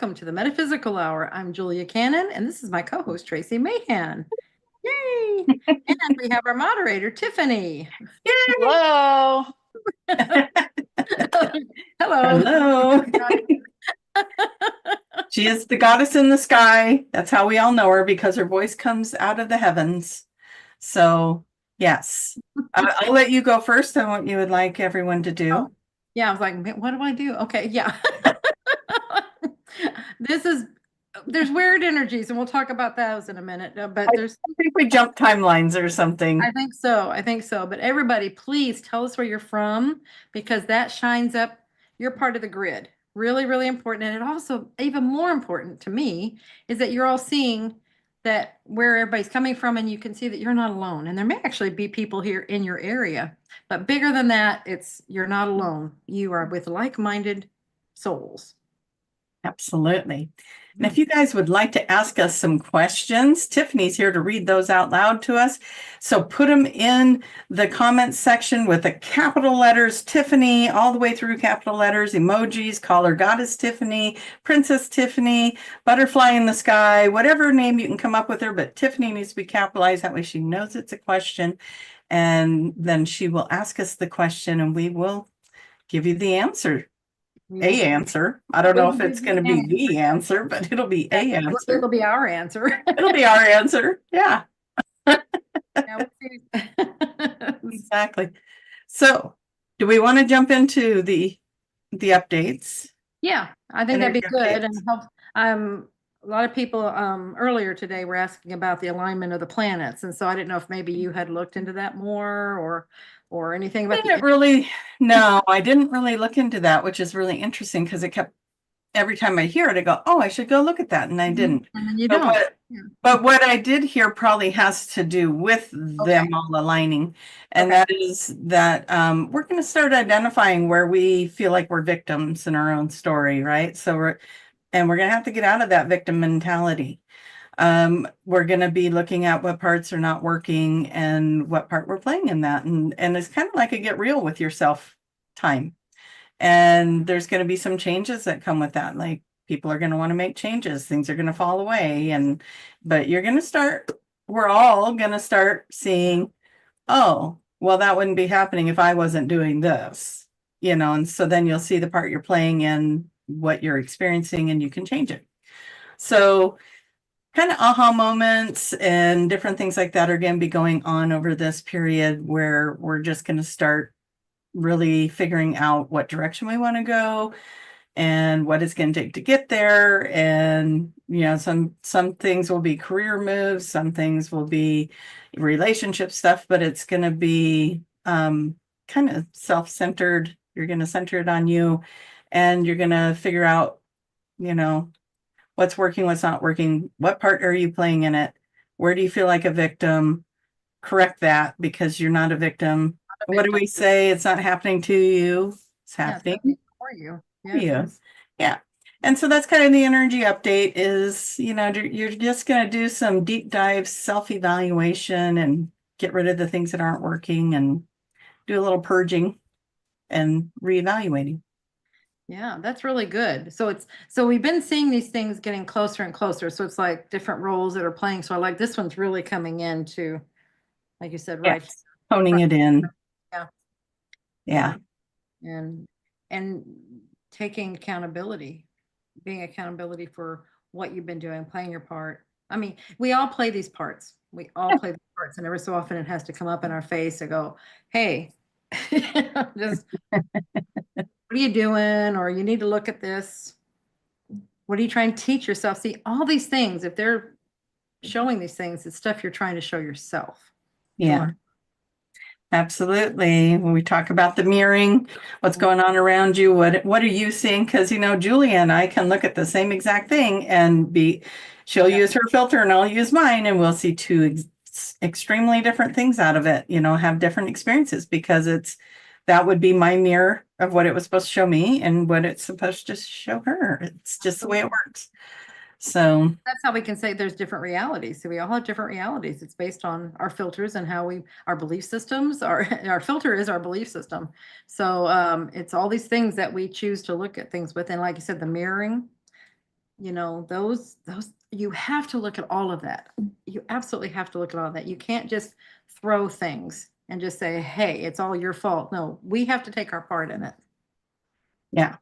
welcome to the Metaphysical Hour. I'm Julia Cannon, and this is my co-host, Tracy Mahan. Yay! And we have our moderator, Tiffany. Hello. Hello. Hello. She is the goddess in the sky. That's how we all know her, because her voice comes out of the heavens. So, yes. I'll let you go first on what you would like everyone to do. Oh, yeah, I was like, what do I do? Okay, yeah. There's weird energies, and we'll talk about those in a minute. But I think we jump timelines or something. I think so. But everybody, please tell us where you're from, because that shines up your part of the grid. Really, really important. And it also, even more important to me, is that you're all seeing that where everybody's coming from, and you can see that you're not alone. And there may actually be people here in your area, but bigger than that, you're not alone. You are with like-minded souls. Absolutely. And if you guys would like to ask us some questions, Tiffany's here to read those out loud to us. So put them in the comments section with the capital letters Tiffany, all the way through capital letters, emojis, call her Goddess Tiffany, Princess Tiffany, Butterfly in the Sky, whatever name you can come up with her, but Tiffany needs to be capitalized. That way she knows it's a question. And then she will ask us the question and we will give you the answer. Answer. I don't know if it's going to be the answer, but it'll be a answer. It'll be our answer. It'll be our answer. Yeah. Exactly. So, do we want to jump into the updates? Yeah, I think that'd be good. And help. A lot of people earlier today were asking about the alignment of the planets, and so I didn't know if maybe you had looked into that more or anything about No, I didn't really look into that, which is really interesting because it kept, every time I hear it, I go, oh, I should go look at that. And I didn't. And you don't. But what I did hear probably has to do with them all aligning. And that is that we're going to start identifying where we feel like we're victims in our own story, right? So we're going to have to get out of that victim mentality. We're going to be looking at what parts are not working and what part we're playing in that. And it's kind of like a get real with yourself time. And there's going to be some changes that come with that. Like people are going to want to make changes. Things are going to fall away. But we're all going to start seeing, oh, well, that wouldn't be happening if I wasn't doing this, and so then you'll see the part you're playing in what you're experiencing and you can change it. So kind of aha moments and different things like that are going to be going on over this period where we're just going to start really figuring out what direction we want to go and what it's going to take to get there. And, some things will be career moves, some things will be relationship stuff, but it's going to be kind of self-centered. You're going to center it on you and you're going to figure out, what's working, what's not working, what part are you playing in it? Where do you feel like a victim? Correct that, because you're not a victim. What do we say? It's not happening to you. It's happening for you. Yes. Yeah. And so that's kind of the energy update is, you're just going to do some deep dive self-evaluation and get rid of the things that aren't working and do a little purging and reevaluating. Yeah, that's really good. So we've been seeing these things getting closer and closer. So it's like different roles that are playing. So I like this one's really coming into, like you said, right? Yes. Honing it in. Yeah. Yeah. And taking accountability, being accountability for what you've been doing, playing your part. I mean, we all play these parts. We all play these parts, and every so often it has to come up in our face and go, hey, just what are you doing? Or you need to look at this. What are you trying to teach yourself? See, all these things, if they're showing these things, it's stuff you're trying to show yourself. Yeah. Absolutely. When we talk about the mirroring, what's going on around you, what are you seeing? Because, Julia and I can look at the same exact thing and she'll use her filter and I'll use mine, and we'll see two extremely different things out of it, have different experiences, because that would be my mirror of what it was supposed to show me and what it's supposed to show her. It's just the way it works. So that's how we can say there's different realities. So we all have different realities. It's based on our filters and our belief systems. Our filter is our belief system. So it's all these things that we choose to look at things with. And like you said, the mirroring, those you have to look at all of that. You absolutely have to look at all of that. You can't just throw things and just say, hey, it's all your fault. No, we have to take our part in it. Yeah.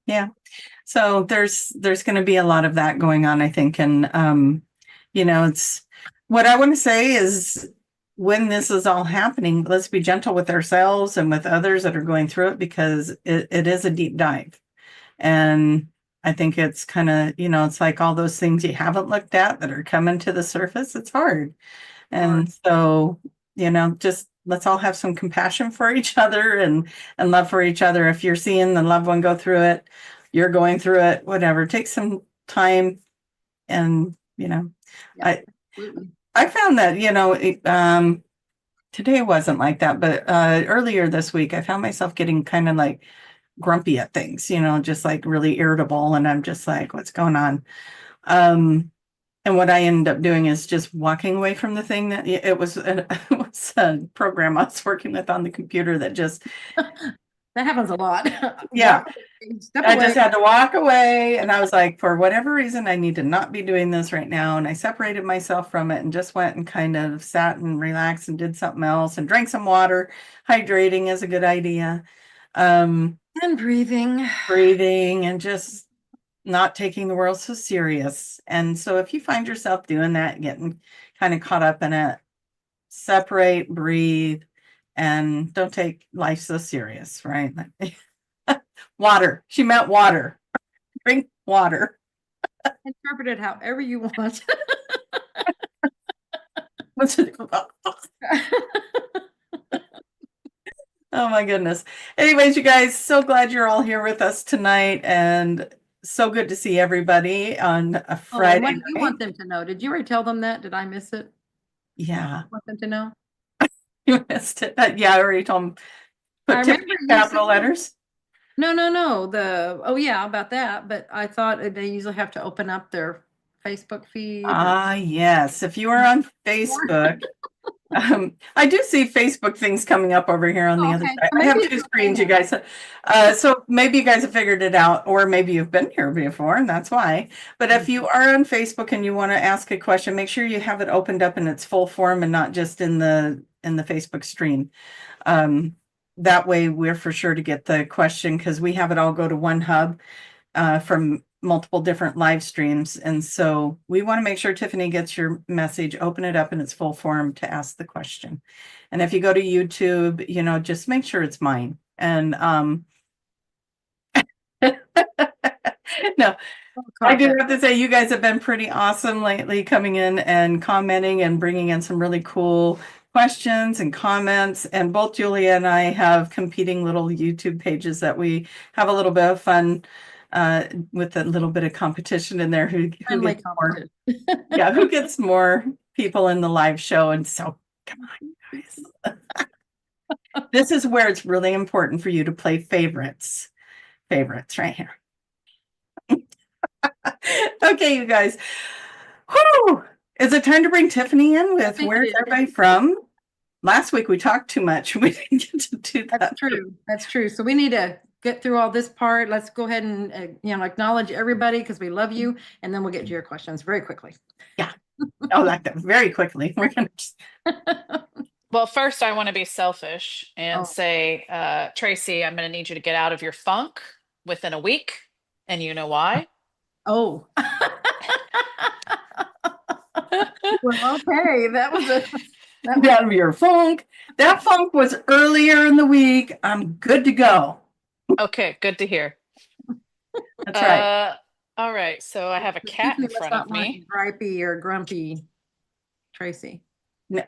Yeah. So there's going to be a lot of that going on, I think. And, it's what I want to say is when this is all happening, let's be gentle with ourselves and with others that are going through it, because it is a deep dive. And I think it's kind of, it's like all those things you haven't looked at that are coming to the surface. It's hard. And so, just let's all have some compassion for each other and love for each other. If you're seeing the loved one go through it, you're going through it, whatever, take some time. And, Yeah, absolutely. I found that, today wasn't like that, but earlier this week, I found myself getting kind of like grumpy at things, just like really irritable. And I'm just like, what's going on? And what I ended up doing is just walking away from the thing. That it was a program I was working with on the computer that just that happens a lot. Yeah. Step I away. just had to walk away, and I was like, for whatever reason, I need to not be doing this right now. And I separated myself from it and just went and kind of sat and relaxed and did something else and drank some water. Hydrating is a good idea. And breathing And just not taking the world so serious. And so if you find yourself doing that, getting kind of caught up in it, separate, breathe, and don't take life so serious, right? Water. She meant water. Drink water. Interpret it however you want. Oh my goodness. Anyways, you guys, so glad you're all here with us tonight, and so good to see everybody on a Friday what night. do you want them to know? Did you already tell them that? Did I miss it? Yeah. Want them to know? You missed it. Yeah, I already told them. Put Tiffany capital letters. No. Yeah, about that. But I thought they usually have to open up their Facebook feed. Yes. If you are on Facebook, I do see Facebook things coming up over here on the other side. I have two screens, you guys. So maybe you guys have figured it out, or maybe you've been here before, and that's why. But if you are on Facebook and you want to ask a question, make sure you have it opened up in its full form and not just in the Facebook stream. That way we're for sure to get the question, because we have it all go to one hub from multiple different live streams. And so we want to make sure Tiffany gets your message, open it up in its full form to ask the question. And if you go to YouTube, just make sure it's mine. And no, I do have to say, you guys have been pretty awesome lately, coming in and commenting and bringing in some really cool questions and comments. And both Julia and I have competing little YouTube pages that we have a little bit of fun with a little bit of competition in there. Who gets more? Yeah, who gets more people in the live show? And so, come on, guys. This is where it's really important for you to play favorites. Favorites right here. Okay, you guys. Whew. Is it time to bring Tiffany in with where's everybody from? Last week we talked too much. We didn't get to do that. That's true. That's true. So we need to get through all this part. Let's go ahead and acknowledge everybody because we love you, and then we'll get to your questions very quickly. Yeah. I like that. Very quickly. We're gonna Well, first I want to be selfish and say, Tracy, I'm going to need you to get out of your funk within a week. And you know why? Oh. Well, okay. That was out of your funk. That funk was earlier in the week. I'm good to go. Okay, good to hear. That's right. All right. So I have a cat in front of me. Gripey or grumpy, Tracy. No.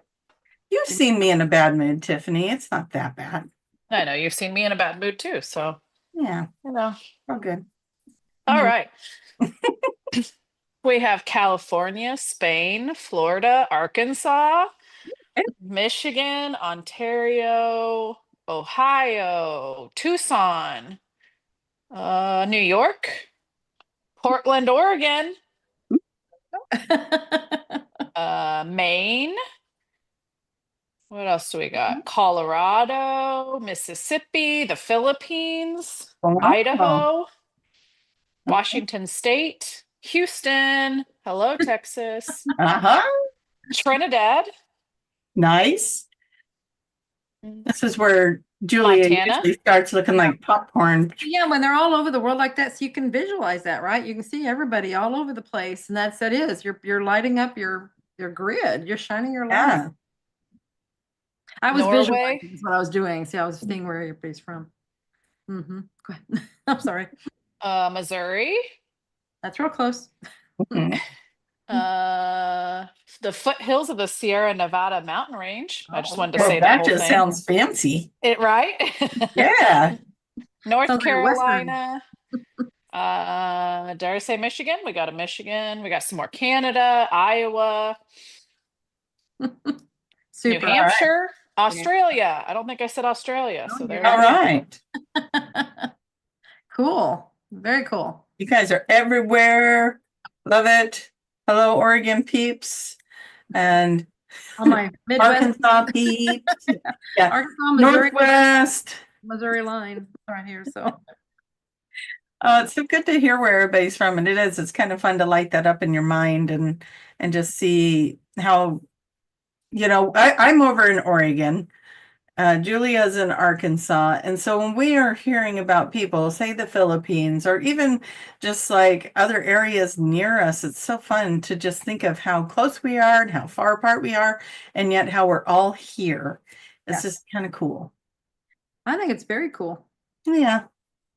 You've seen me in a bad mood, Tiffany. It's not that bad. I know you've seen me in a bad mood too. So yeah, all good. All right. We have California, Spain, Florida, Arkansas, Michigan, Ontario, Ohio, Tucson, New York, Portland, Oregon, Maine. What else do we got? Colorado, Mississippi, the Philippines, Idaho, Washington State, Houston, hello, Texas, Uh-huh. Trinidad, Nice. This is where Julia Montana. usually starts looking like popcorn. Yeah, when they're all over the world like that, so you can visualize that, right? You can see everybody all over the place, and that is you're lighting up your grid. You're shining your light. Yeah. I was Norway. visualizing is what I was doing. See, I was seeing where everybody's from. Go ahead. I'm sorry. Missouri, That's real close. Mhm. the foothills of the Sierra Nevada mountain range. I just wanted to Well, say that that whole just thing. sounds fancy. It right? Yeah. North Sounds like a Western. Carolina. Dare I say Michigan? We got a Michigan. We got some more Canada, Iowa, Super. New Hampshire, Australia. I don't think I said Australia. Oh, So there yeah. you All go. right. Cool. Very cool. You guys are everywhere. Love it. Hello, Oregon peeps. And On my Midwest, Arkansas peeps. Yeah. Arkansas, Missouri, Northwest. Missouri line right here. So Oh, it's so good to hear where everybody's from. And it is. It's kind of fun to light that up in your mind and just see how, I'm over in Oregon. Julia's in Arkansas. And so when we are hearing about people, say the Philippines, or even just like other areas near us, it's so fun to just think of how close we are and how far apart we are, and yet how we're all here. It's just kind of cool. I think it's very cool. Yeah.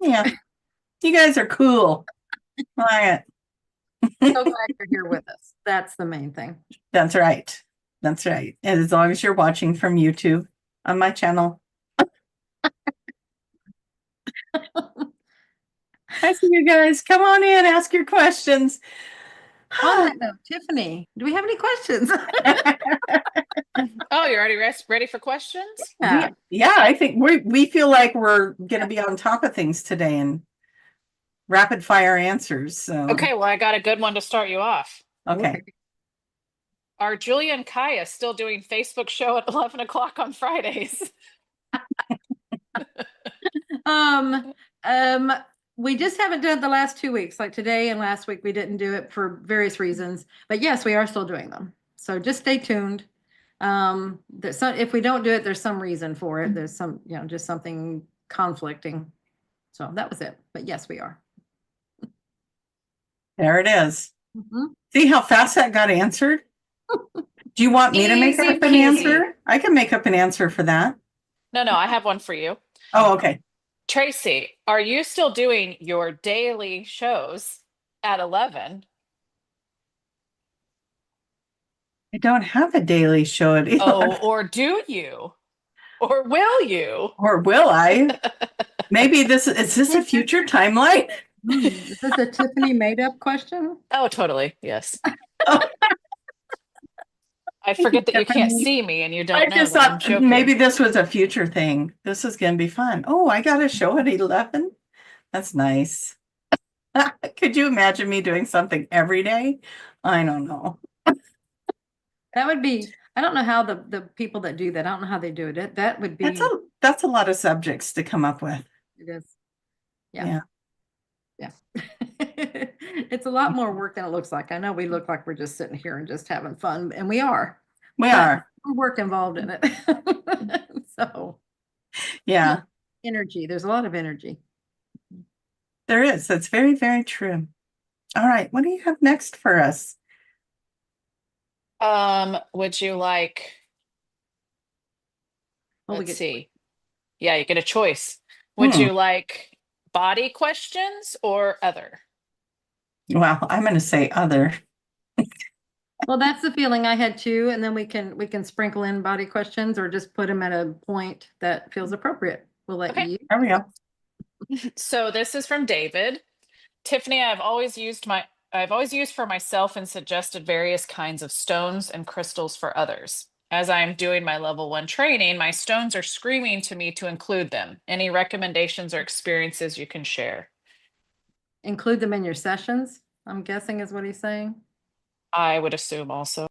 Yeah. You guys are cool. I like it. So glad you're here with us. That's the main thing. That's right. That's right. And as long as you're watching from YouTube on my channel. I see you guys. Come on in, ask your questions. On that note, Tiffany, do we have any questions? Oh, you're already ready for questions? Yeah, I think we feel like we're going to be on top of things today and rapid fire answers. So Okay, well, I got a good one to start you off. Okay. Are Julia and Kaya still doing Facebook show at 11 o'clock on Fridays? We just haven't done it the last 2 weeks. Like today and last week, we didn't do it for various reasons. But yes, we are still doing them. So just stay tuned. If we don't do it, there's some reason for it. There's some, just something conflicting. So that was it. But yes, we are. There it is. Mhm. See how fast that got answered? Do you want me to make Easy up an peasy. answer? I can make up an answer for that. No, I have one for you. Oh, okay. Tracy, are you still doing your daily shows at 11? I don't have a daily show at 11. Oh, or do you? Or will you? Or will I? Maybe is this a future timeline? Is this a Tiffany made up question? Oh, totally. Yes. Oh. I forget that you can't Tiffany, see me and you don't I know just that I'm thought joking. maybe this was a future thing. This is going to be fun. Oh, I got a show at 11. That's nice. Could you imagine me doing something every day? I don't know. That would be, I don't know how the people that do that, I don't know how they do it. That would be, That's a lot of subjects to come up with. it is. Yeah. It's a lot more work than it looks like. I know we look like we're just sitting here and just having fun, and we are. We But are. more work involved in it. So Yeah, energy. There's a lot of energy. there is. That's very, very true. All right. What do you have next for us? Would you like, Well, we let's get- see. Yeah, you get a choice. Would Hmm. you like body questions or other? Well, I'm going to say other. Well, that's the feeling I had too, and then we can sprinkle in body questions or just put them at a point that feels appropriate. We'll let Okay. you. There we go. So this is from David. Tiffany, I've always used for myself and suggested various kinds of stones and crystals for others. As I am doing my level 1 training, my stones are screaming to me to include them. Any recommendations or experiences you can share? Include them in your sessions, I'm guessing is what he's saying. I would assume also.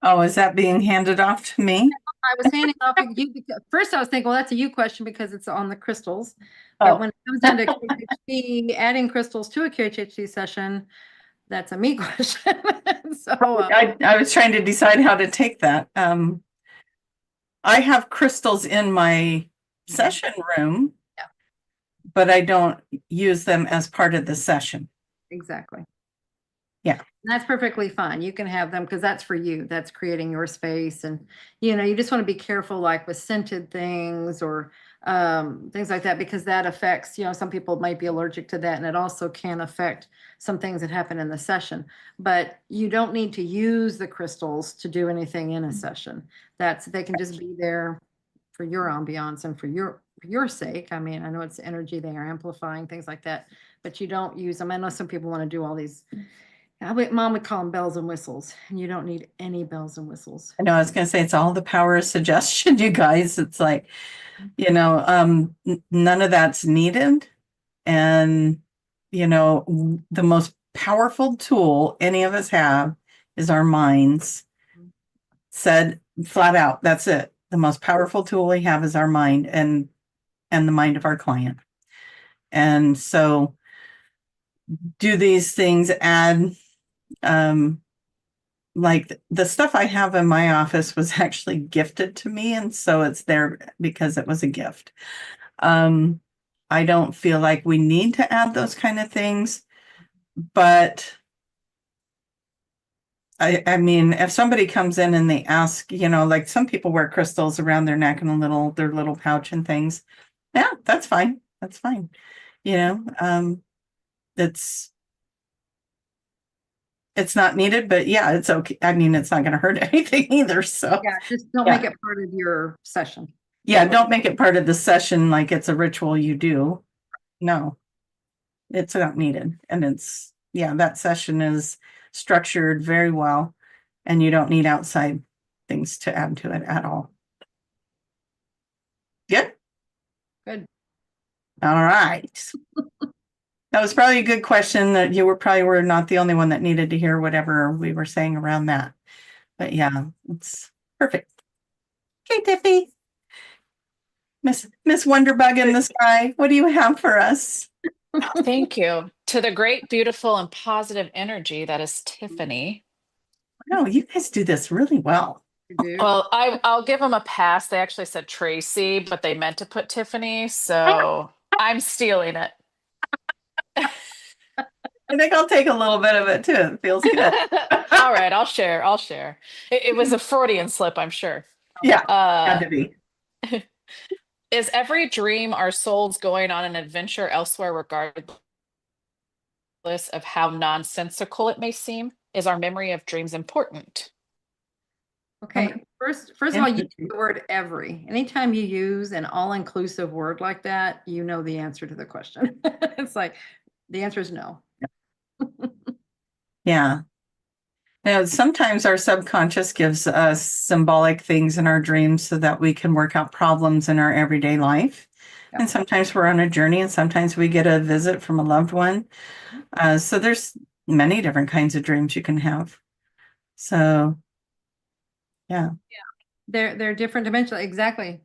Oh, is that being handed off to me? I was handing off to you because first I was thinking, well, that's a you question because it's on the crystals. But Oh. when it comes down to QHHC, adding crystals to a QHHC session, that's a me question. So I was trying to decide how to take that. I have crystals in my session room, Yeah. but I don't use them as part of the session. exactly. Yeah. And that's perfectly fine. You can have them because that's for you. That's creating your space. And, you just want to be careful, like with scented things or things like that, because that affects, some people might be allergic to that. And it also can affect some things that happen in the session. But you don't need to use the crystals to do anything in a session. They can just be there for your ambiance and for your sake. I mean, I know it's energy they are amplifying, things like that, but you don't use them. I know some people want to do all these Mom would call them bells and whistles, and you don't need any bells and whistles. I know I was going to say it's all the power of suggestion, you guys. It's like, none of that's needed. And, the most powerful tool any of us have is our minds. Said flat out, that's it. The most powerful tool we have is our mind and the mind of our client. And so do these things add like the stuff I have in my office was actually gifted to me, and so it's there because it was a gift. I don't feel like we need to add those kind of things, but I mean, if somebody comes in and they ask, like some people wear crystals around their neck and their little pouch and things. Yeah, that's fine. That's fine. It's not needed, but yeah, it's okay. I mean, it's not going to hurt anything either. So Yeah, just don't make it part of your session. yeah, don't make it part of the session like it's a ritual you do. No, it's not needed. And that session is structured very well, and you don't need outside things to add to it at all. Good? Good. All right. That was probably a good question that you were not the only one that needed to hear whatever we were saying around that. But yeah, it's perfect. Okay, Tiffy. Miss Wonderbug in the sky, what do you have for us? Thank you to the great, beautiful, and positive energy that is Tiffany. No, you guys do this really well. Well, I'll give them a pass. They actually said Tracy, but they meant to put Tiffany, so I'm stealing it. I think I'll take a little bit of it too. It feels good. All right, I'll share. It was a Freudian slip, I'm sure. Yeah, had to be. Is every dream our souls going on an adventure elsewhere, regardless of how nonsensical it may seem? Is our memory of dreams important? Okay, first of all, you use the word every. Anytime you use an all-inclusive word like that, you know the answer to the question. It's like, the answer is no. Yeah. Now, sometimes our subconscious gives us symbolic things in our dreams so that we can work out problems in our everyday life. Yeah. And sometimes we're on a journey, and sometimes we get a visit from a loved one. So there's many different kinds of dreams you can have. So, yeah. They're different dimensions. Exactly.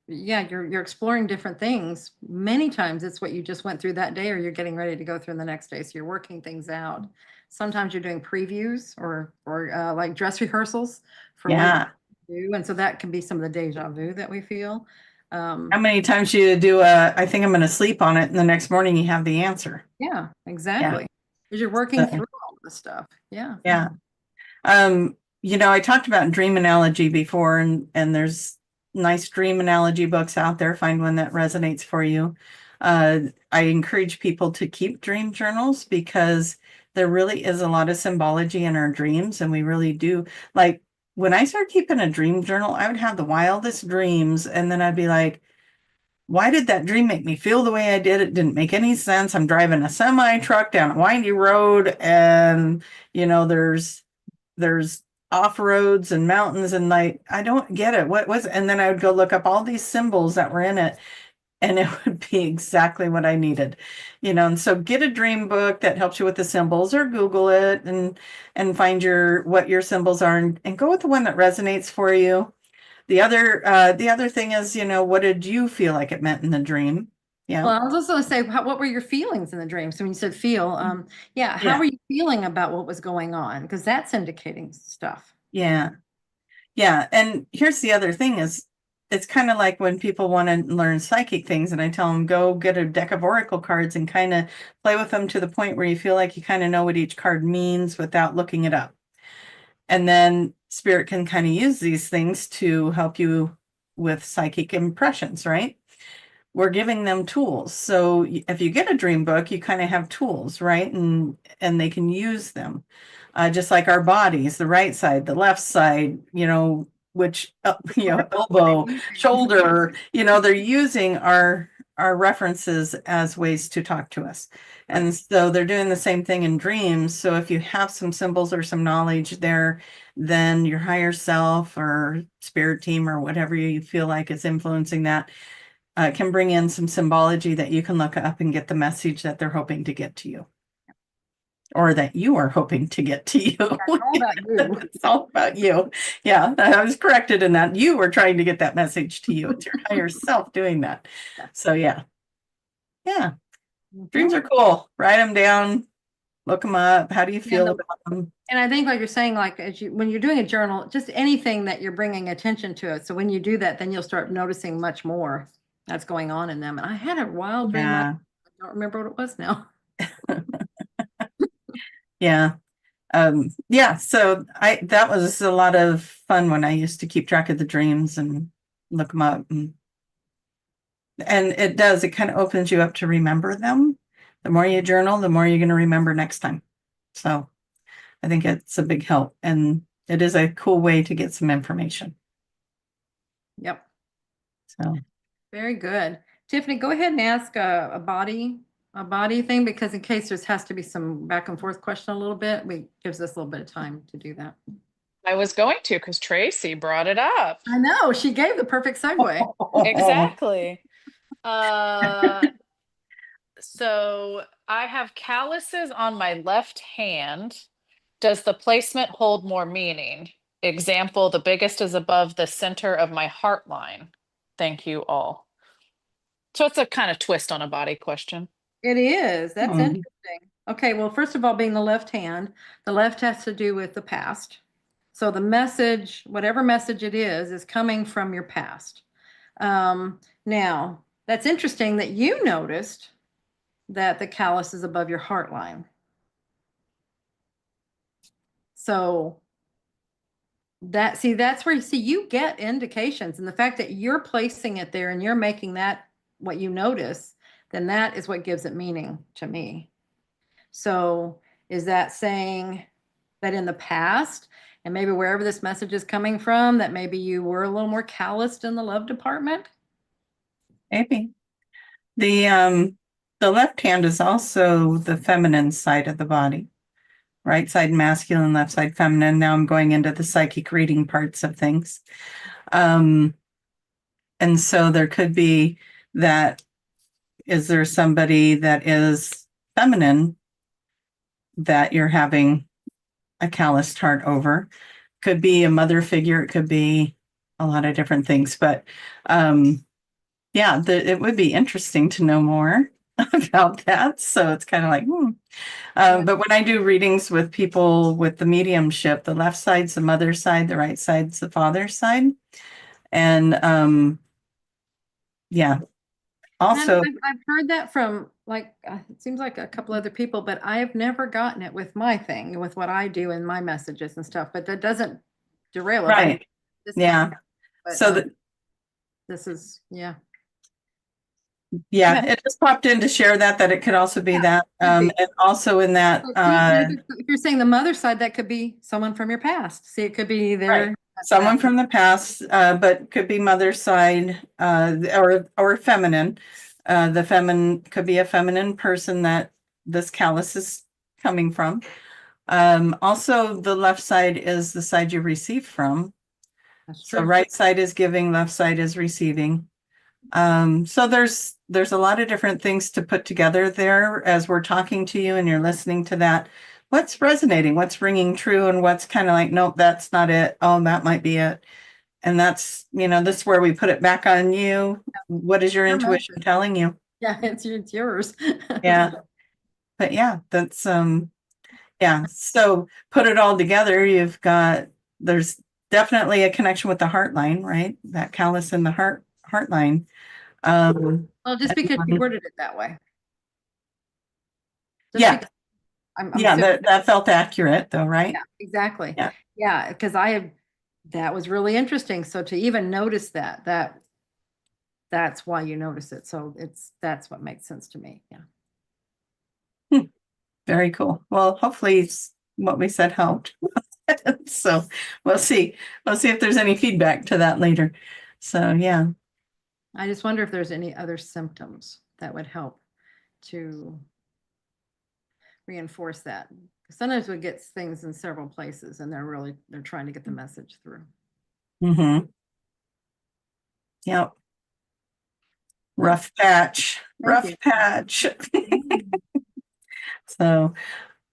You're exploring different things. Many times it's what you just went through that day, or you're getting ready to go through the next day. So you're working things out. Sometimes you're doing previews or like dress rehearsals for what you do. And so that can be some of the deja vu that we feel. How many times you do I think I'm going to sleep on it, and the next morning you have the answer. Yeah, exactly. Because you're working through all the stuff. Yeah. Yeah. I talked about dream analogy before, and there's nice dream analogy books out there. Find one that resonates for you. I encourage people to keep dream journals because there really is a lot of symbology in our dreams, and we really do. Like when I started keeping a dream journal, I would have the wildest dreams, and then I'd be like, why did that dream make me feel the way I did? It didn't make any sense. I'm driving a semi truck down a windy road, and there's off roads and mountains, and like I don't get it. What was? And then I would go look up all these symbols that were in it, and it would be exactly what I needed. And so get a dream book that helps you with the symbols, or Google it and find what your symbols are, and go with the one that resonates for you. The other thing is, what did you feel like it meant in the dream? Yeah. Well, I was also going to say, what were your feelings in the dream? So when you said feel, yeah, how Yeah. were you feeling about what was going on? Because that's indicating stuff. Yeah. Yeah. And here's the other thing is it's kind of like when people want to learn psychic things and I tell them go get a deck of oracle cards and kind of play with them to the point where you feel like you kind of know what each card means without looking it up. And then spirit can kind of use these things to help you with psychic impressions, right? We're giving them tools. So if you get a dream book, you kind of have tools, right? And they can use them. Just like our bodies, the right side, the left side, which elbow, shoulder, they're using our references as ways to talk to us. And so they're doing the same thing in dreams. So if you have some symbols or some knowledge there, then your higher self or spirit team or whatever you feel like is influencing that can bring in some symbology that you can look up and get the message that they're hoping to get to you. Or that you are hoping to get to you. It's all about you. It's all about you. Yeah, I was corrected in that. You were trying to get that message to you. It's your higher self doing that. So yeah. Yeah. Dreams are cool. Write them down. Look them up. How do you feel about them? And I think like you're saying, like when you're doing a journal, just anything that you're bringing attention to it. So when you do that, then you'll start noticing much more that's going on in them. And I had a wild dream. Yeah. I don't remember what it was now. Yeah. Yeah. So that was a lot of fun when I used to keep track of the dreams and look them up. And it kind of opens you up to remember them. The more you journal, the more you're going to remember next time. So I think it's a big help and it is a cool way to get some information. Yep. So very good. Tiffany, go ahead and ask a body thing, because in case there has to be some back and forth question a little bit, gives us a little bit of time to do that. I was going to because Tracy brought it up. I know, she gave the perfect segue. Exactly. So I have calluses on my left hand. Does the placement hold more meaning? Example, the biggest is above the center of my heart line. Thank you all. So it's a kind of twist on a body question. It is. That's interesting. Okay, well, first of all, being the left hand, the left has to do with the past. So the message, whatever message it is coming from your past. Now, that's interesting that you noticed that the callus is above your heart line. So that's where you get indications, and the fact that you're placing it there and you're making that what you notice, then that is what gives it meaning to me. So is that saying that in the past, and maybe wherever this message is coming from, that maybe you were a little more calloused in the love department? Maybe. The left hand is also the feminine side of the body. Right side masculine, left side feminine. Now I'm going into the psychic reading parts of things. And so there could be that, is there somebody that is feminine that you're having a calloused heart over? Could be a mother figure. It could be a lot of different things. But yeah, it would be interesting to know more about that. So it's kind of like, but when I do readings with people with the mediumship, the left side's the mother's side, the right side's the father's side. And yeah, also I've heard that from it seems like a couple other people, but I have never gotten it with my thing, with what I do in my messages and stuff, but that doesn't derail it. Right. Yeah. But, So this is, yeah. Yeah, it just popped in to share that it could also be that. And also in that. If you're saying the mother side, that could be someone from your past. See, it could be there. Right. Someone from the past, but could be mother's side or feminine. The feminine could be a feminine person that this callus is coming from. Also, the left side is the side you receive from. So right side is giving, left side is receiving. So there's a lot of different things to put together there as we're talking to you and you're listening to that. What's resonating, what's ringing true, and what's kind of like, nope, that's not it. Oh, that might be it. And that's, this is where we put it back on you. What is your Your intuition message. telling you? Yeah, it's yours. Yeah. But yeah, that's, yeah. So put it all together. There's definitely a connection with the heart line, right? That callus in the heart line. Well, just because you and- worded it that way. Just yeah. because I'm Yeah. assuming- That felt accurate though, right? yeah, exactly. Yeah. Yeah, because that was really interesting. So to even notice that's why you notice it. So that's what makes sense to me. Yeah. Very cool. Well, hopefully what we said helped. So we'll see. We'll see if there's any feedback to that later. So yeah. I just wonder if there's any other symptoms that would help to reinforce that. Sometimes we get things in several places and they're trying to get the message through. Mm-hmm. Yep. Rough patch. Thank you. Patch. So,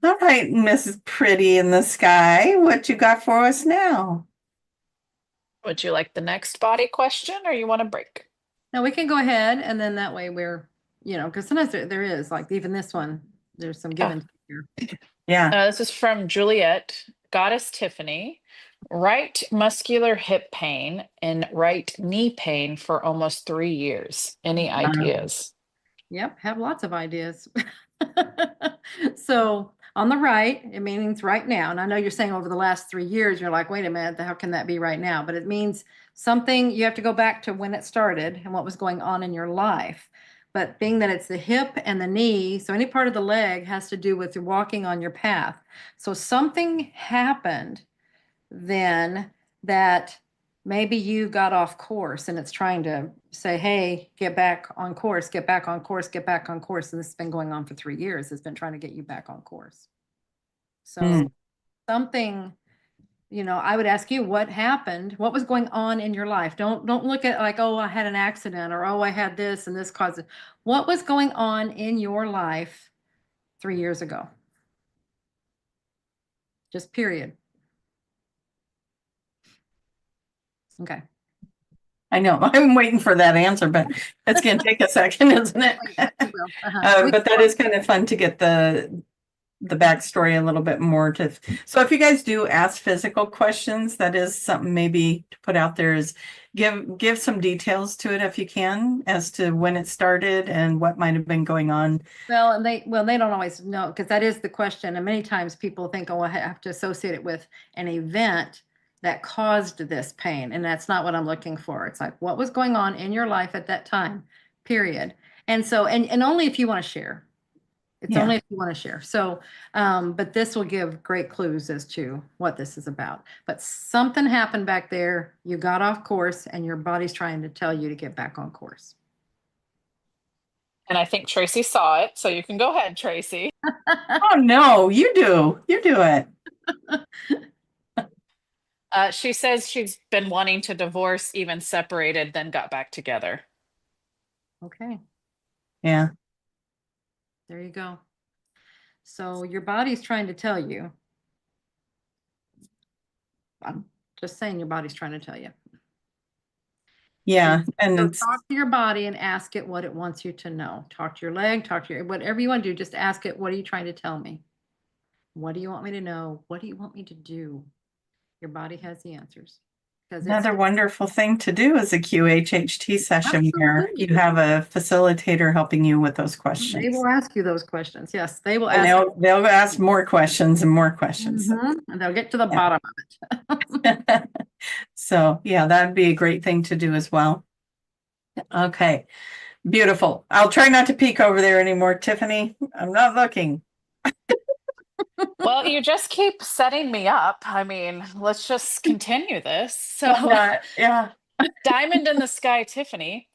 all right, Mrs. Pretty in the Sky, what you got for us now? Would you like the next body question or you want a break? Now we can go ahead and then that way because sometimes there is like even this one, there's some given here. Yeah. This is from Juliet, Goddess Tiffany. Right muscular hip pain and right knee pain for almost 3 years. Any ideas? Yep, have lots of ideas. So on the right, it means right now. And I know you're saying over the last 3 years, you're like, wait a minute, how can that be right now? But it means something, you have to go back to when it started and what was going on in your life. But being that it's the hip and the knee, so any part of the leg has to do with walking on your path. So something happened then that maybe you got off course and it's trying to say, hey, get back on course, get back on course, get back on course. And this has been going on for 3 years. It's been trying to get you back on course. So something, I would ask you what happened, what was going on in your life. Don't look at like, oh, I had an accident or, oh, I had this and this caused it. What was going on in your life 3 years ago? Just period. Okay. I know. I'm waiting for that answer, but it's going to take a second, isn't it? But that is kind of fun to get the backstory a little bit more to. So if you guys do ask physical questions, that is something maybe to put out there is give some details to it if you can as to when it started and what might have been going on. Well, they don't always know because that is the question. And many times people think, oh, I have to associate it with an event that caused this pain. And that's not what I'm looking for. It's like, what was going on in your life at that time, period. And so, and only if you want to share. It's Yeah. only if you want to share. So, but this will give great clues as to what this is about. But something happened back there. You got off course and your body's trying to tell you to get back on course. And I think Tracy saw it, so you can go ahead, Tracy. Oh no, you do it. She says she's been wanting to divorce, even separated, then got back together. Okay. Yeah. There you go. So your body's trying to tell you. I'm just saying your body's trying to tell you. Yeah. So And talk to your body and ask it what it wants you to know. Talk to your leg, talk to your, whatever you want to do, just ask it, what are you trying to tell me? What do you want me to know? What do you want me to do? Your body has the answers. another wonderful thing to do is a QHHT session where Absolutely. you have a facilitator helping you with those They questions. will ask you those questions. Yes, they will And ask. they'll ask more questions and more questions. And they'll get to the bottom of it. So yeah, that'd be a great thing to do as well. Okay, beautiful. I'll try not to peek over there anymore, Tiffany. I'm not looking. Well, you just keep setting me up. I mean, let's just continue this. So, yeah. Diamond in the Sky, Tiffany.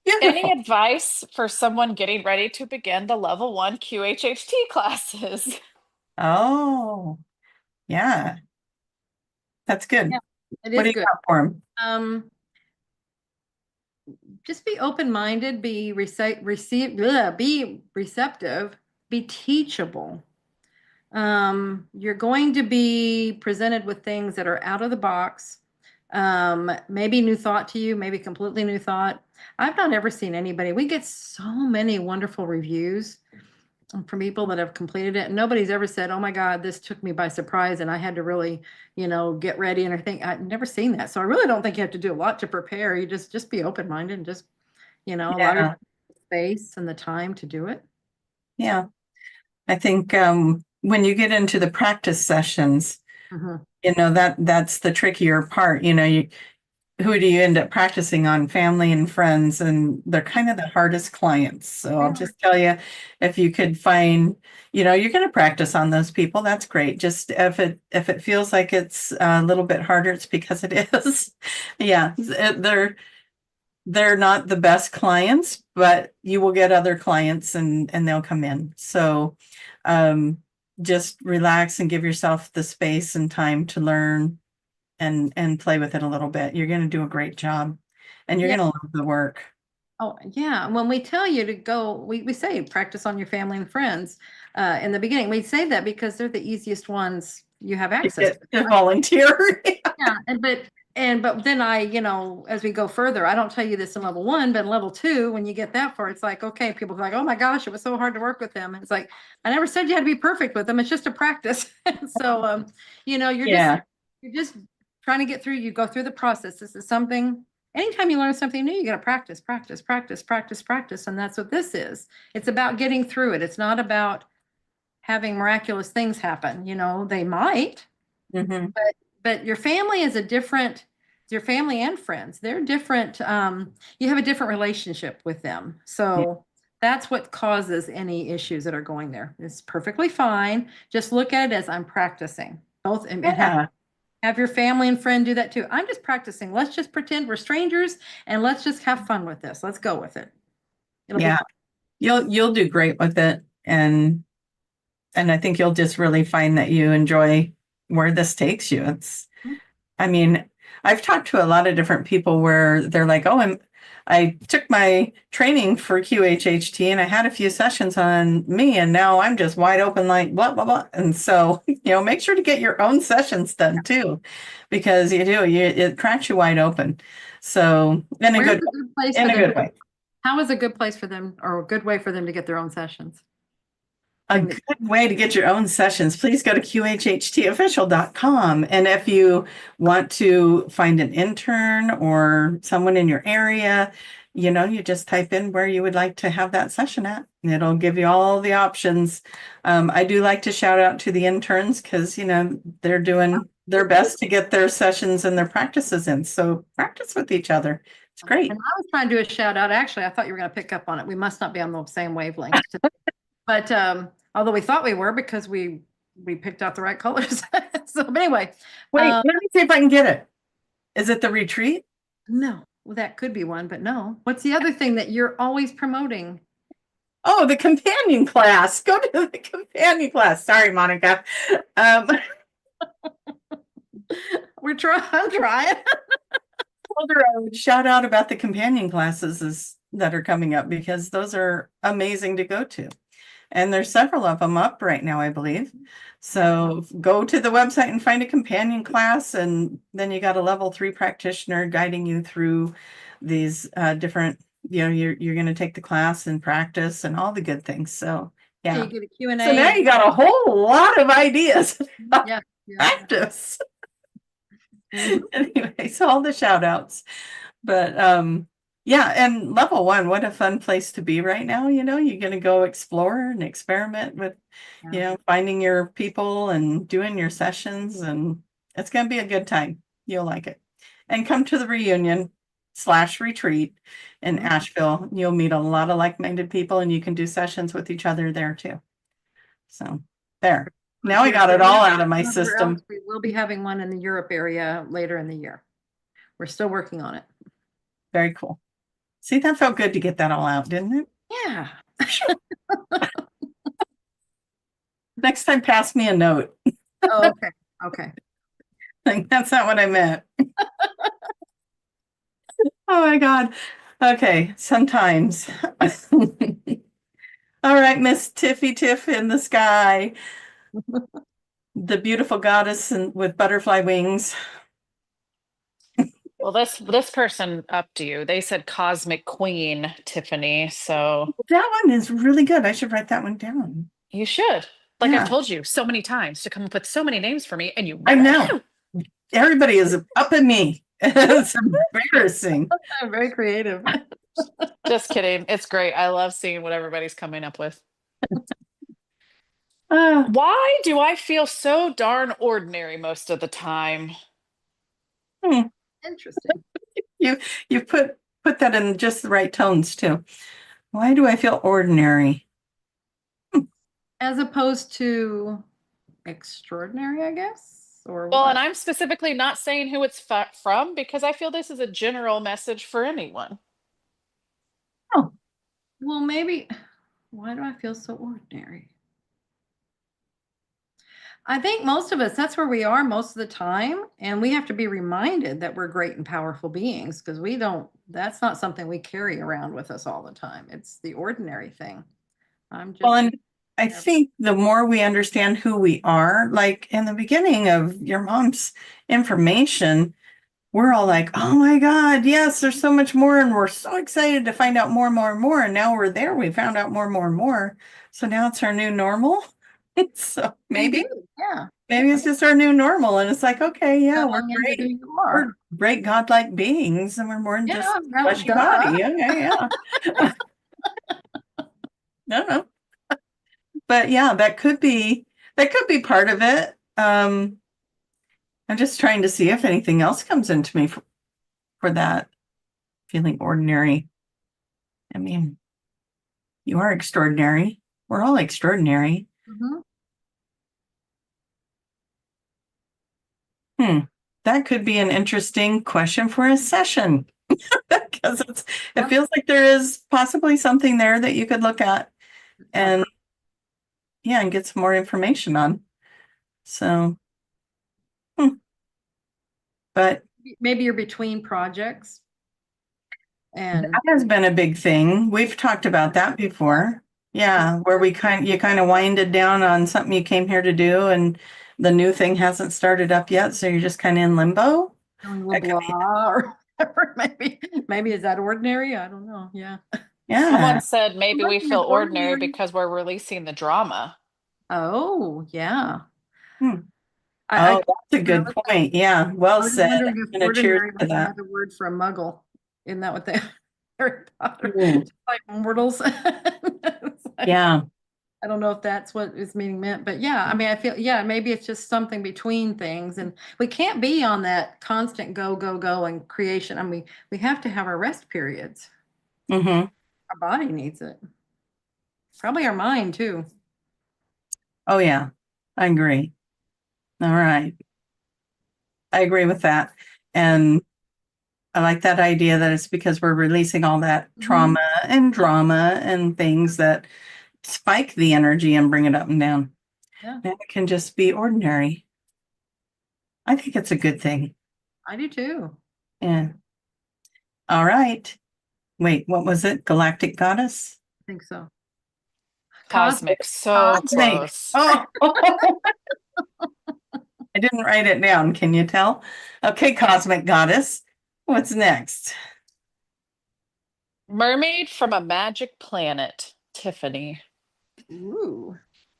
Beautiful. Any advice for someone getting ready to begin the level 1 QHHT classes? Oh, yeah. That's good. Yeah, it What is do you good. got for him? Just be open-minded, be receptive, be teachable. You're going to be presented with things that are out of the box. Maybe new thought to you, maybe completely new thought. I've not ever seen anybody. We get so many wonderful reviews from people that have completed it. Nobody's ever said, "Oh my God, this took me by surprise and I had to really, get ready and everything." I've never seen that. So I really don't think you have to do a lot to prepare. You just be open-minded and just, allow Yeah. your space and the time to do it. Yeah. I think when you get into the practice sessions, Mhm. that's the trickier part. Who do you end up practicing on? Family and friends, and they're kind of the hardest clients. So I'll just tell you, if you could find, you're going to practice on those people, that's great. Just if it feels like it's a little bit harder, it's because it is. Yeah, they're not the best clients, but you will get other clients and they'll come in. So just relax and give yourself the space and time to learn and play with it a little bit. You're going to do a great job and you're Yeah. going to love the work. Oh, yeah. When we tell you to go, we say practice on your family and friends. In the beginning, we say that because they're the easiest ones you have You access get to volunteer. Yeah, but then as we go further, I don't tell you this in level 1, but in level 2, when you get that far, it's like, okay, people are like, oh my gosh, it was so hard to work with them. It's like, I never said you had to be perfect with them. It's just a practice. So, Yeah. you're just trying to get through, you go through the process. This is something, anytime you learn something new, you got to practice, practice, practice, practice, practice. And that's what this is. It's about getting through it. It's not about having miraculous things happen. They might, Mm-hmm. but your family is your family and friends. They're different. You have a different relationship with them. So that's what causes any issues that are going there. It's perfectly fine. Just look at it as I'm practicing both and Yeah. have your family and friend do that too. I'm just practicing. Let's just pretend we're strangers and let's just have fun with this. Let's go with it. It'll be Yeah. fun. You'll do great with it. And I think you'll just really find that you enjoy where this takes you. I mean, I've talked to a lot of different people where they're like, oh, I took my training for QHHT and I had a few sessions on me and now I'm just wide open like blah, blah, blah. And so, make sure to get your own sessions done too, because it cracks you wide open. So in a Where's good a good place in for a them? good way. How is a good place for them or a good way for them to get their own sessions? A good way to get your own sessions, please go to qhhtofficial.com. And if you want to find an intern or someone in your area, you just type in where you would like to have that session at, and it'll give you all the options. I do like to shout out to the interns because, they're doing their best to get their sessions and their practices in. So practice with each other. It's great. And I was trying to do a shout out. Actually, I thought you were going to pick up on it. We must not be on the same wavelength. But although we thought we were because we picked out the right colors. So, but anyway, Wait, let me see if I can get it. Is it the retreat? no, well, that could be one, but no. What's the other thing that you're always promoting? Oh, the companion class. Go to the companion class. Sorry, Monica. Um, I'm trying. told her I would shout out about the companion classes that are coming up because those are amazing to go to. And there's several of them up right now, I believe. So go to the website and find a companion class, and then you got a level 3 practitioner guiding you through these different, you're going to take the class and practice and all the good things. So Yeah, yeah. you get a Q&A. So now you got a whole lot of ideas about Yeah. practice. Mhm. Anyway, so all the shout outs. But yeah, and level 1, what a fun place to be right now. You're going to go explore and experiment with, finding your people and doing your sessions, and it's going to be a good time. You'll like it. And come to the reunion/retreat in Asheville. You'll meet a lot of like-minded people and you can do sessions with each other there too. So there. Now I got it all out of my system. We will be having one in the Europe area later in the year. We're still working on it. Very cool. See, that felt good to get that all out, didn't it? Yeah. Next time, pass me a note. Oh, okay. Okay. Like, that's not what I meant. Oh my God. Okay, sometimes. All right, Miss Tiffy Tiff in the sky. The beautiful goddess with butterfly wings. Well, this person upped you. They said cosmic queen, Tiffany. So That one is really good. I should write that one down. you should. Like I've Yeah, told you so many times to come up with so many names for me, and you I never know. do. Everybody is up at me. It's embarrassing. I'm very creative. Just kidding. It's great. I love seeing what everybody's coming up with. Uh, Why do I feel so darn ordinary most of the time? hmm. Interesting. You put that in just the right tones too. Why do I feel ordinary? As opposed to extraordinary, I guess, or Well, and what? I'm specifically not saying who it's from because I feel this is a general message for anyone. Oh, Well, maybe, why do I feel so ordinary? I think most of us, that's where we are most of the time. And we have to be reminded that we're great and powerful beings because that's not something we carry around with us all the time. It's the ordinary thing. I'm well, just, and I think the more we understand who we are, like in the beginning of your mom's information, we're all like, oh my God, yes, there's so much more. And we're so excited to find out more and more and more. And now we're there. We found out more and more and more. So now it's our new normal. So maybe yeah. it's just our new normal. And it's like, okay, yeah, we're Settling into who great. you are. We're great godlike beings and we're more than just Yeah, no, fleshy duh. body. Okay, yeah. No. But yeah, that could be part of it. I'm just trying to see if anything else comes into me for that feeling ordinary. I mean, you are extraordinary. We're all extraordinary. Mhm. That could be an interesting question for a session because it Yeah. feels like there is possibly something there that you could look at and yeah, and get some more information on. So, but Maybe you're between projects. And that has been a big thing. We've talked about that before. Yeah, where you kind of winded down on something you came here to do and the new thing hasn't started up yet, so you're just kind of in limbo. doing That could blah or whatever. Maybe is that ordinary? I don't know. Yeah. Yeah. Someone said maybe we Nothing feel is ordinary ordinary. because we're releasing the drama. Oh, yeah. Hmm. I Oh, that's a good point. Yeah, well was said. wondering I'm if gonna cheers ordinary to was that. another word for a muggle. Isn't that what they Harry Potter? Hmm. Just like mortals. It's like, Yeah. I don't know if that's what its meaning meant, but yeah, I mean, I feel, yeah, maybe it's just something between things. And we can't be on that constant go, go, go and creation. I mean, we have to have our rest periods. Hmm. Our body needs it. Probably our mind too. Oh, yeah, I agree. All right. I agree with that. And I like that idea that it's because we're releasing all that trauma and drama and things that spike the energy and bring it up and down. Yeah, And it can just be ordinary. I think it's a good thing. I do too. Yeah. All right. Wait, what was it? Galactic goddess? I think so. Cosmic, so Cosmic. close. Oh, I didn't write it down. Can you tell? Okay, cosmic goddess. What's next? Mermaid from a magic planet, Tiffany. Ooh.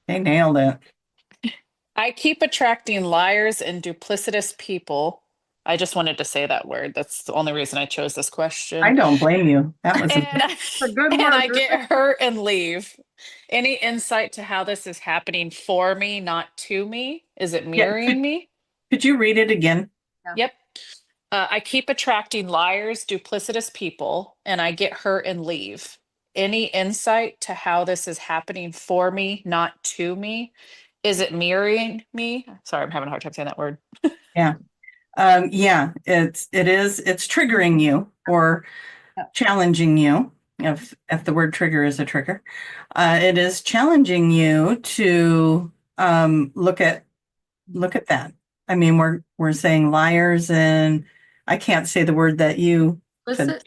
They nailed it. I keep attracting liars and duplicitous people. I just wanted to say that word. That's the only reason I chose this question. I don't blame you. That was And, A good and word. I get hurt and leave. Any insight to how this is happening for me, not to me? Is it Yeah, mirroring me? could you read it again? Yep. I keep attracting liars, duplicitous people, and I get hurt and leave. Any insight to how this is happening for me, not to me? Is it mirroring me? Sorry, I'm having a hard time saying that word. Yeah. It's triggering you or challenging you. If the word trigger is a trigger, it is challenging you to look at that. I mean, we're saying liars and I can't say the word that you said.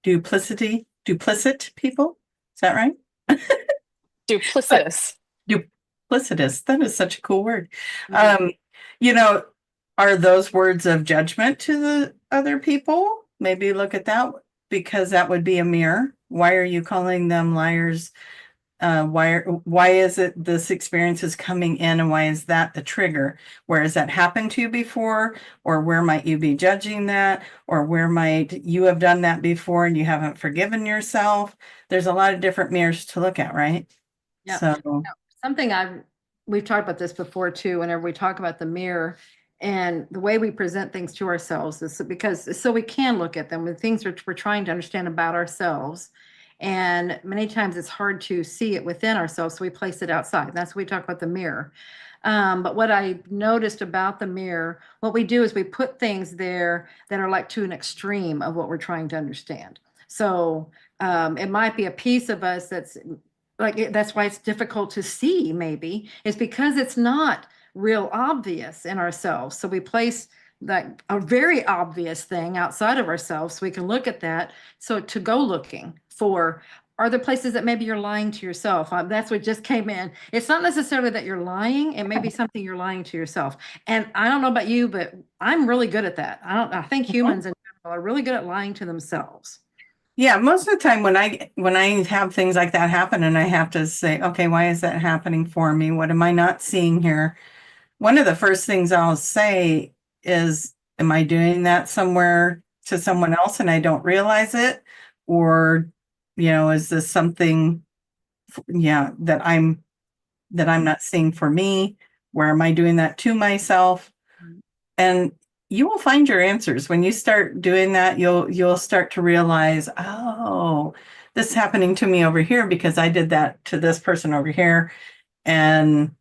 Duplicit people. Is that right? Duplicitous. Duplicitous. That is such a cool word. You know, are those words of judgment to other people? Maybe look at that, because that would be a mirror. Why are you calling them liars? Why is it this experience is coming in, and why is that the trigger? Where has that happened to you before? Or where might you be judging that? Or where might you have done that before and you haven't forgiven yourself? There's a lot of different mirrors to look at, right? Yeah. So Something we've talked about this before too, whenever we talk about the mirror and the way we present things to ourselves is because so we can look at them with things we're trying to understand about ourselves. And many times it's hard to see it within ourselves, so we place it outside. That's what we talk about the mirror. But what I noticed about the mirror, what we do is we put things there that are like to an extreme of what we're trying to understand. So it might be a piece of us that's that's why it's difficult to see, maybe, is because it's not real obvious in ourselves. So we place like a very obvious thing outside of ourselves so we can look at that. So to go looking for, are there places that maybe you're lying to yourself? That's what just came in. It's not necessarily that you're lying. It may be something you're lying to yourself. And I don't know about you, but I'm really good at that. I think humans in general are really good at lying to themselves. yeah, most of the time when I have things like that happen and I have to say, okay, why is that happening for me? What am I not seeing here? One of the first things I'll say is, am I doing that somewhere to someone else and I don't realize it? Or, is this something, that I'm not seeing for me? Where am I doing that to myself? And you will find your answers when you start doing that. You'll start to realize, oh, this is happening to me over here because I did that to this person over here, and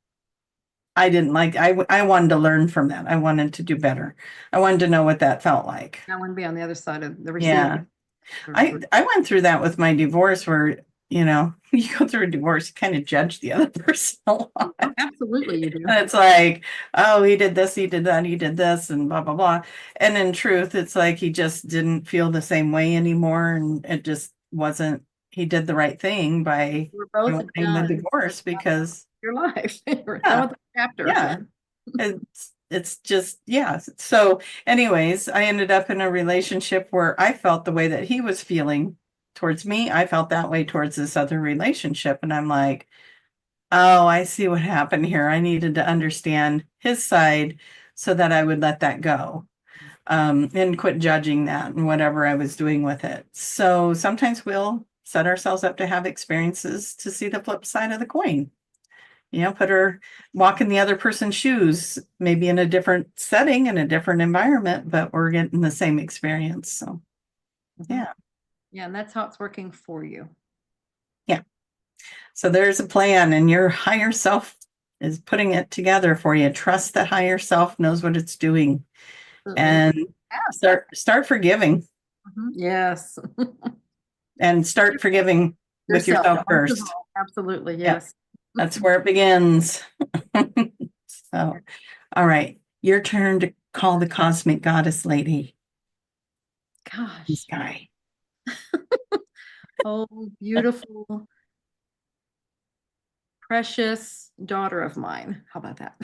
I didn't like. I wanted to learn from that. I wanted to do better. I wanted to know what that felt like. I want to be on the other side of the Yeah, receiving. I went through that with my divorce, where you go through a divorce, you kind of judge the other person a lot. Oh, absolutely, you do. And it's like, oh, he did this, he did that, he did this, and blah, blah, blah. And in truth, it's like he just didn't feel the same way anymore. And it just wasn't, he did the right thing by We're both wanting the done divorce, because, your life. We're yeah, done with the chapter. yeah, it's just, yeah. So, anyways, I ended up in a relationship where I felt the way that he was feeling towards me. I felt that way towards this other relationship. And I'm like, oh, I see what happened here. I needed to understand his side so that I would let that go, and quit judging that and whatever I was doing with it. So sometimes we'll set ourselves up to have experiences to see the flip side of the coin. Walk in the other person's shoes, maybe in a different setting, in a different environment, but we're getting the same experience. So, yeah. Yeah, and that's how it's working for you. Yeah. So there's a plan, and your higher self is putting it together for you. Trust that higher self knows what it's doing, and start forgiving, Yes. and start forgiving with yourself first. Absolutely. Yes. That's where it begins. So, all right, your turn to call the cosmic goddess lady. Gosh. This guy. Oh, beautiful, precious daughter of mine. How about that?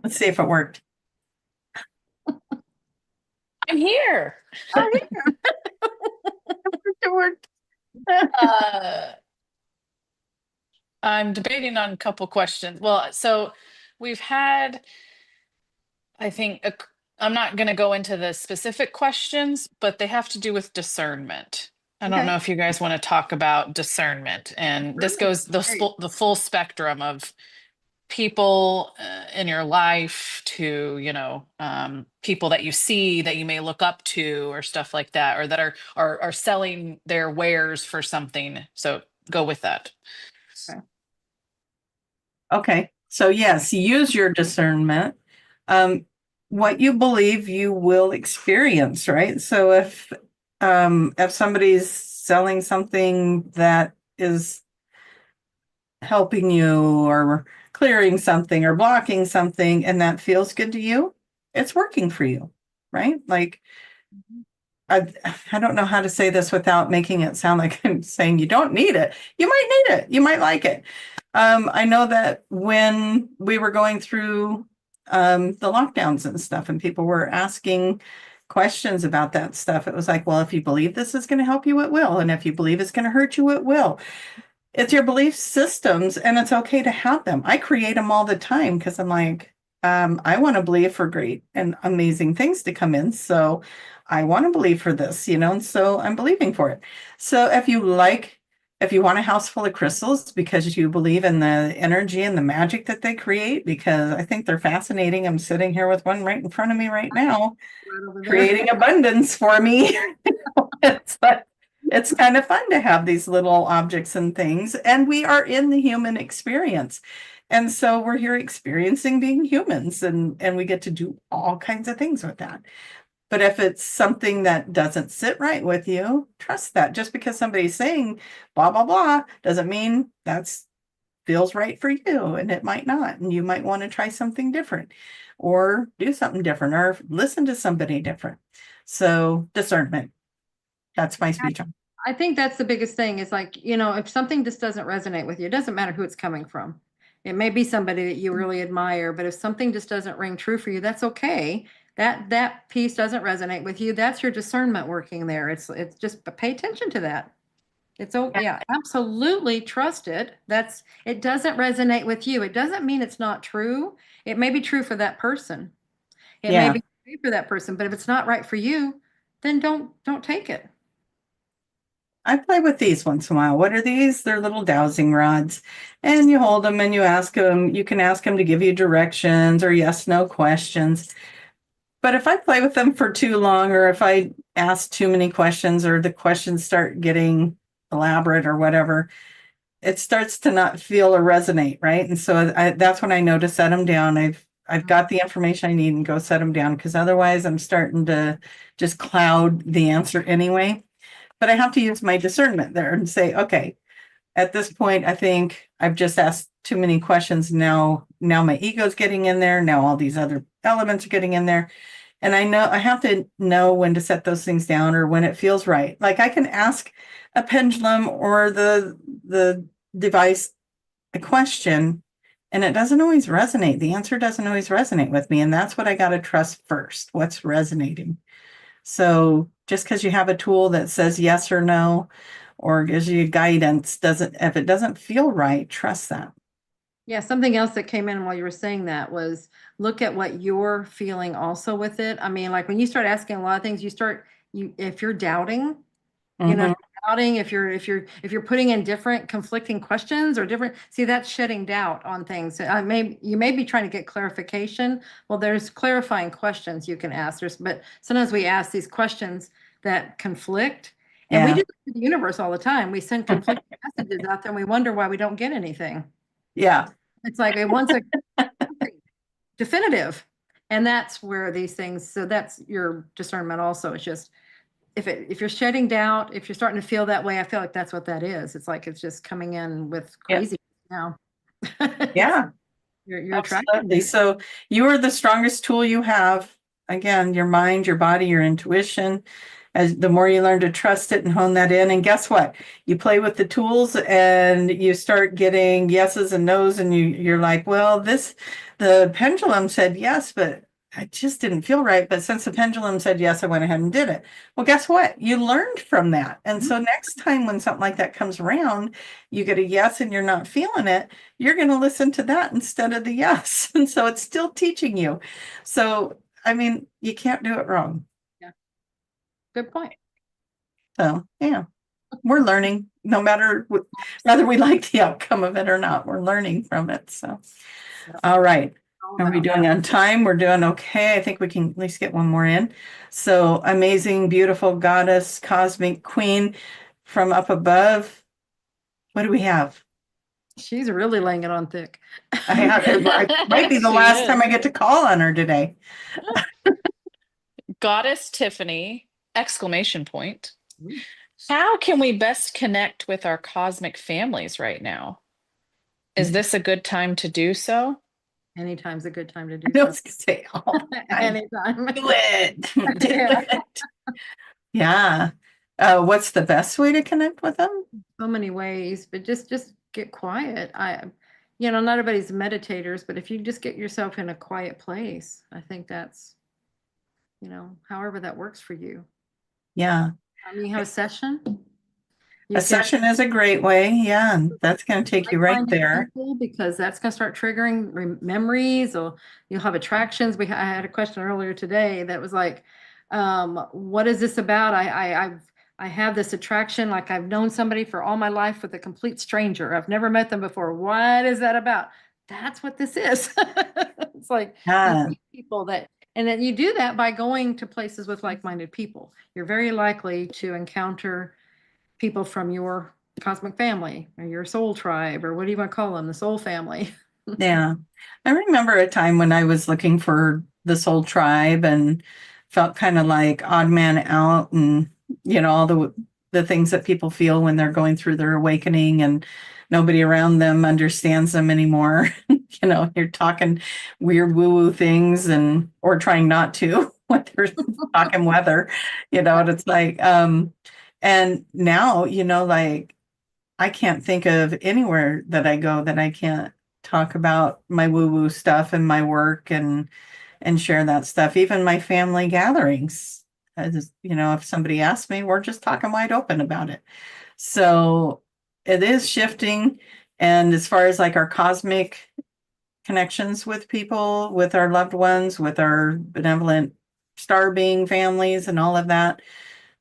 Let's see if it worked. I'm here. It worked. I'm debating on a couple questions. Well, so we've had, I think, I'm not going to go into the specific questions, but they have to do with discernment. I don't know if you guys want to talk about discernment, and this goes the full spectrum of people in your life to people that you see that you may look up to or stuff like that, or that are selling their wares for something. So go with that. Okay. So yes, use your discernment. What you believe you will experience, right? So if somebody's selling something that is helping you, or clearing something, or blocking something, and that feels good to you, it's working for you, right? Like, I don't know how to say this without making it sound like I'm saying you don't need it. You might need it. You might like it. I know that when we were going through the lockdowns and stuff, and people were asking, questions about that stuff. It was like, well, if you believe this is going to help you, it will. And if you believe it's going to hurt you, it will. It's your belief systems, and it's okay to have them. I create them all the time because I'm like, I want to believe for great and amazing things to come in. So I want to believe for this, and so I'm believing for it. So if you want a house full of crystals because you believe in the energy and the magic that they create, because I think they're fascinating. I'm sitting here with one right in front of me right now, Right over there. creating abundance for me. It's like, it's kind of fun to have these little objects and things, and we are in the human experience. And so we're here experiencing being humans, and we get to do all kinds of things with that. But if it's something that doesn't sit right with you, trust that. Just because somebody's saying blah, blah, blah, doesn't mean that's feels right for you, and it might not. And you might want to try something different or do something different or listen to somebody different. So discernment. That's my speech on. I think that's the biggest thing is like, if something just doesn't resonate with you, it doesn't matter who it's coming from. It may be somebody that you really admire, but if something just doesn't ring true for you, that's okay. That piece doesn't resonate with you. That's your discernment working there. It's just pay attention to that. Yeah, absolutely trust it. It doesn't resonate with you. It doesn't mean it's not true. It may be true for that person. It may Yeah. be true for that person, but if it's not right for you, then don't take it. I play with these once in a while. What are these? They're little dowsing rods. And you hold them and you ask them, you can ask them to give you directions or yes, no questions. But if I play with them for too long, or if I ask too many questions, or the questions start getting elaborate or whatever, it starts to not feel or resonate, right? And so that's when I know to set them down. I've got the information I need and go set them down, because otherwise I'm starting to just cloud the answer anyway. But I have to use my discernment there and say, okay, at this point, I think I've just asked too many questions. Now my ego's getting in there. Now all these other elements are getting in there. And I know I have to know when to set those things down or when it feels right. Like I can ask a pendulum or the device a question, and it doesn't always resonate. The answer doesn't always resonate with me. And that's what I got to trust first. What's resonating? So just because you have a tool that says yes or no, or gives you guidance, if it doesn't feel right, trust that. Yeah, something else that came in while you were saying that was look at what you're feeling also with it. I mean, like when you start asking a lot of things, if you're doubting, Mhm. doubting, if you're putting in different conflicting questions or different, see, that's shedding doubt on things. You may be trying to get clarification. Well, there's clarifying questions you can ask. But sometimes we ask these questions that conflict. And we Yeah. do this to the universe all the time. We send conflicting messages out there and we wonder why we don't get anything. Yeah. It's like it wants a definitive. And that's where these things, so that's your discernment also. It's just if you're shedding doubt, if you're starting to feel that way, I feel like that's what that is. It's like it's just coming in with Yeah. crazy now. Yeah. You're attracting Absolutely. it. So you are the strongest tool you have. Again, your mind, your body, your intuition. As the more you learn to trust it and hone that in, and guess what? You play with the tools and you start getting yeses and nos, and you're like, well, the pendulum said yes, but I just didn't feel right. But since the pendulum said yes, I went ahead and did it. Well, guess what? You learned from that. And so next time when something like that comes around, you get a yes and you're not feeling it, you're going to listen to that instead of the yes. And so it's still teaching you. So, I mean, you can't do it wrong. Good point. So, yeah, we're learning no matter whether we like the outcome of it or not, we're learning from it. So, all right. Are we doing on time? We're doing okay. I think we can at least get one more in. So amazing, beautiful goddess, cosmic queen from up above. What do we have? She's really laying it on thick. It might be the She last is. time I get to call on her today. Goddess Tiffany, exclamation point. Ooh. How can we best connect with our cosmic families right now? Is this a good time to do so? Anytime's a good time to I do know so. it's gonna say all the time. Anytime. Do it. Do Yeah. it. Yeah. What's the best way to connect with them? So many ways, but just get quiet. Not everybody's meditators, but if you just get yourself in a quiet place, I think that's however that works for you. Yeah. You have a session. A session is a great way. Yeah. And that's going to take you right like-minded there. people, because that's going to start triggering memories, or you'll have attractions. I had a question earlier today that was like, what is this about? I have this attraction, like I've known somebody for all my life with a complete stranger. I've never met them before. What is that about? That's what this is. It's like you Yeah. meet people that, and then you do that by going to places with like-minded people. You're very likely to encounter people from your cosmic family or your soul tribe, or what do you want to call them? The soul family. Yeah. I remember a time when I was looking for the soul tribe and felt kind of like odd man out, and all the things that people feel when they're going through their awakening and nobody around them understands them anymore. You're talking weird woo-woo things or trying not to when they're talking weather, and it's like and now, like I can't think of anywhere that I go that I can't talk about my woo-woo stuff and my work and share that stuff. Even my family gatherings. If somebody asks me, we're just talking wide open about it. So it is shifting. And as far as like our cosmic connections with people, with our loved ones, with our benevolent star being families and all of that,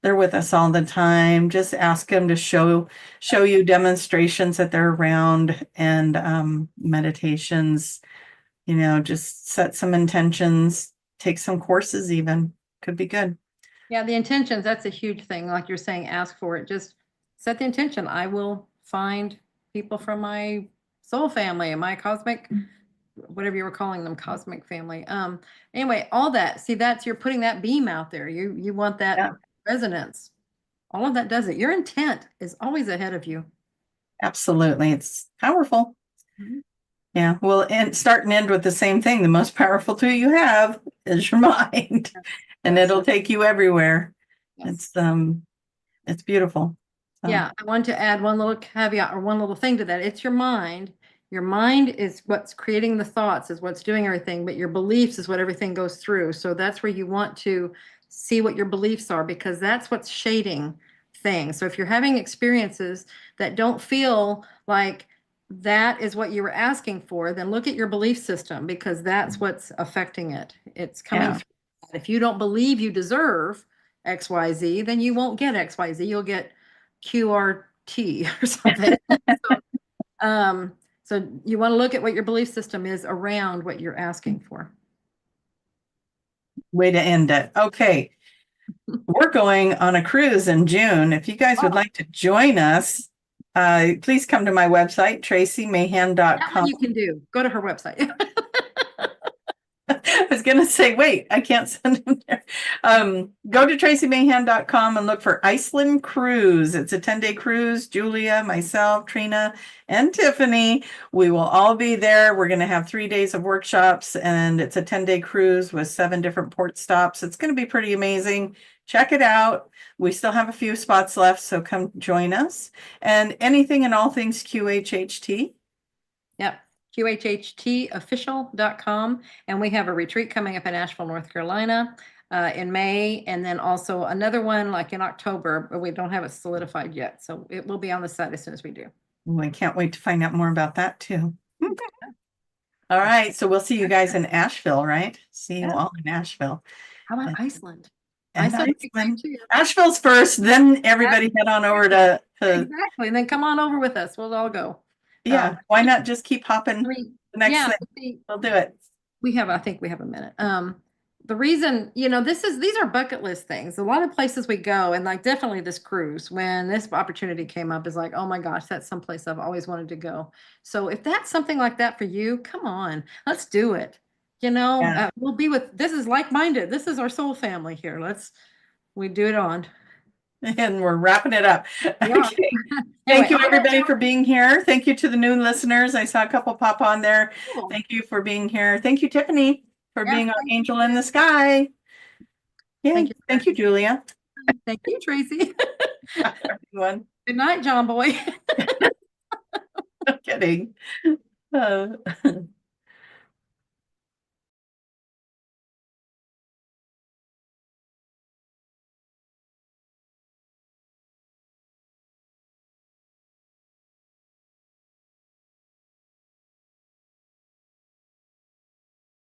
they're with us all the time. Just ask them to show you demonstrations that they're around, and meditations, just set some intentions, take some courses even. Could be good. Yeah, the intentions, that's a huge thing. Like you're saying, ask for it. Just set the intention. I will find people from my soul family and my cosmic, whatever you were calling them, cosmic family. Anyway, all that. See, you're putting that beam out there. You want that Yeah. resonance. All of that does it. Your intent is always ahead of you. Absolutely. It's powerful. Mhm. Yeah. Well, and start and end with the same thing. The most powerful tool you have is your mind. And Yes. it'll take you everywhere. Yes. It's beautiful. So, Yeah, I want to add one little caveat or one little thing to that. It's your mind. Your mind is what's creating the thoughts, is what's doing everything, but your beliefs is what everything goes through. So that's where you want to see what your beliefs are, because that's what's shading things. So if you're having experiences that don't feel like that is what you were asking for, then look at your belief system, because that's what's affecting it. It's coming Yeah. through. If you don't believe you deserve XYZ, then you won't get XYZ. You'll get QRT or something. So you want to look at what your belief system is around what you're asking for. Way to end it. Okay. We're going on a cruise in June. If you guys would like to join us, please come to my website, That one tracymahan.com. you can do. Go to her website. I was going to say, wait, I can't send them there. Go to tracymahan.com and look for Iceland Cruise. It's a 10-day cruise. Julia, myself, Trina, and Tiffany, we will all be there. We're going to have 3 days of workshops, and it's a 10-day cruise with 7 different port stops. It's going to be pretty amazing. Check it out. We still have a few spots left, so come join us. And anything and all things QHHT. Yep. QHHTofficial.com. And we have a retreat coming up in Asheville, North Carolina in May. And then also another one like in October, but we don't have it solidified yet. So it will be on the site as soon as we do. Ooh, I can't wait to find out more about that too. All right. So we'll see you guys in Asheville, right? See you all in Asheville. How about Iceland? And Iceland would be great too. Asheville's first, then everybody head on over to Exactly. And then come on over with us. We'll all go. yeah. Why not just keep hopping I mean, the next yeah, thing? We'll do it. I think we have a minute. The reason, these are bucket list things. A lot of places we go, and like definitely this cruise, when this opportunity came up, is like, oh my gosh, that's someplace I've always wanted to go. So if that's something like that for you, come on, let's do it. We'll be this is like-minded. This is our soul family here. We do it on. And we're wrapping it up. Yeah. Okay. Anyway, Thank you everybody for being here. Thank you to the new listeners. I saw a couple pop on there. Cool. Thank you for being here. Thank you, Tiffany, for being our thank angel in the sky. Yeah. Thank you, Julia. Thank you, Tracy. Everyone. Good night, John Boy. No kidding.